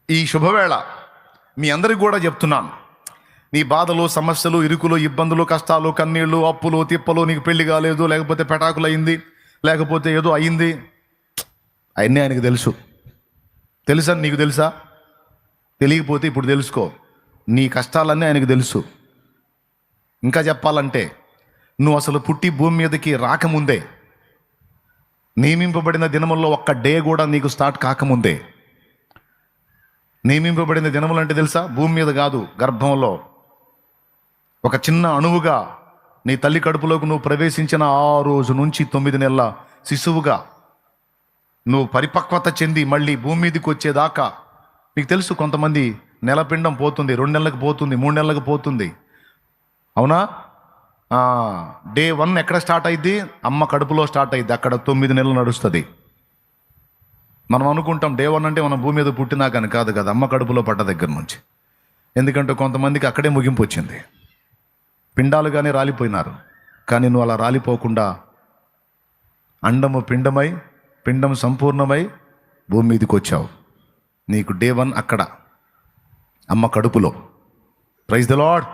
ఈ శుభవేళ మీ అందరికి కూడా చెప్తున్నాను, నీ బాధలు, సమస్యలు, ఇరుకులు, ఇబ్బందులు, కష్టాలు, కన్నీళ్ళు, అప్పులు, తిప్పలు, నీకు పెళ్లి కాలేదు, లేకపోతే పెటాకులు అయింది, లేకపోతే ఏదో అయింది, అవన్నీ ఆయనకు తెలుసు. తెలుసా? నీకు తెలుసా? తెలియకపోతే ఇప్పుడు తెలుసుకో. నీ కష్టాలన్నీ ఆయనకు తెలుసు. ఇంకా చెప్పాలంటే నువ్వు అసలు పుట్టి భూమి మీదకి రాకముందే, నియమింపబడిన దినముల్లో ఒక్క డే కూడా నీకు స్టార్ట్ కాకముందే, నియమింపబడిన దినములు అంటే తెలుసా? భూమి మీద కాదు, గర్భంలో ఒక చిన్న అణువుగా నీ తల్లి కడుపులోకి నువ్వు ప్రవేశించిన ఆ రోజు నుంచి 9 నెలల శిశువుగా నువ్వు పరిపక్వత చెంది మళ్ళీ భూమి మీదకి వచ్చేదాకా మీకు తెలుసు. కొంతమంది నెలపిండం పోతుంది, 2 నెలలకు పోతుంది, 3 నెలలకు పోతుంది. అవునా? డే 1 ఎక్కడ స్టార్ట్ అయింది? అమ్మ కడుపులో స్టార్ట్ అయింది. అక్కడ 9 నెలలు నడుస్తుంది. మనం అనుకుంటాం డే 1 అంటే మనం భూమి మీద పుట్టినాకని. కాదు కదా, అమ్మ కడుపులో పడ్డ దగ్గర నుంచి. ఎందుకంటే కొంతమందికి అక్కడే ముగింపు వచ్చింది, పిండాలుగానే రాలిపోయినారు. కానీ నువ్వు అలా రాలిపోకుండా అండము పిండమై, పిండం సంపూర్ణమై భూమి మీదకి వచ్చావు. నీకు డే 1 అక్కడ అమ్మ కడుపులో. Praise the lord.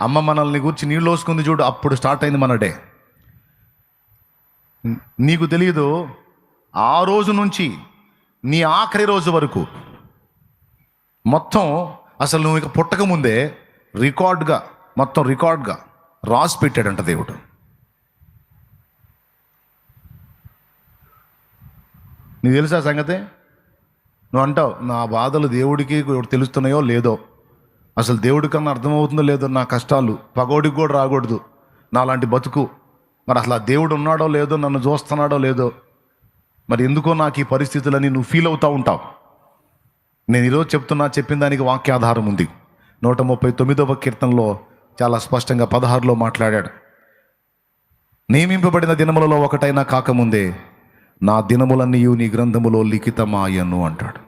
అమ్మ మనల్ని గురించి నీళ్ళు వేసుకుంది చూడు, అప్పుడు స్టార్ట్ అయింది మన డే. నీకు తెలియదు, ఆ రోజు నుంచి నీ ఆఖరి రోజు వరకు మొత్తం అసలు నువ్వు ఇక పుట్టకముందే మొత్తం రికార్డ్గా రాసి పెట్టాడంట దేవుడు. నీకు తెలుసా సంగతి? నువ్వు అంటావు, నా బాధలు దేవుడికి తెలుస్తున్నాయో లేదో, అసలు దేవుడి కన్నా అర్థమవుతుందో లేదో, నా కష్టాలు పగోడికి కూడా రాకూడదు నాలాంటి బతుకు. మరి అసలు ఆ దేవుడు ఉన్నాడో లేదో, నన్ను చూస్తున్నాడో లేదో, మరి ఎందుకో నాకు ఈ పరిస్థితులని నువ్వు ఫీల్ అవుతూ ఉంటావు. నేను ఈరోజు చెప్పిన దానికి వాక్యాధారం ఉంది. 139వ కీర్తనలో చాలా స్పష్టంగా 16లో మాట్లాడాడు. నియమింపబడిన దినములలో ఒకటైనా కాకముందే నా దినములన్నీ నీ గ్రంథములో లిఖితమాయను అంటాడు.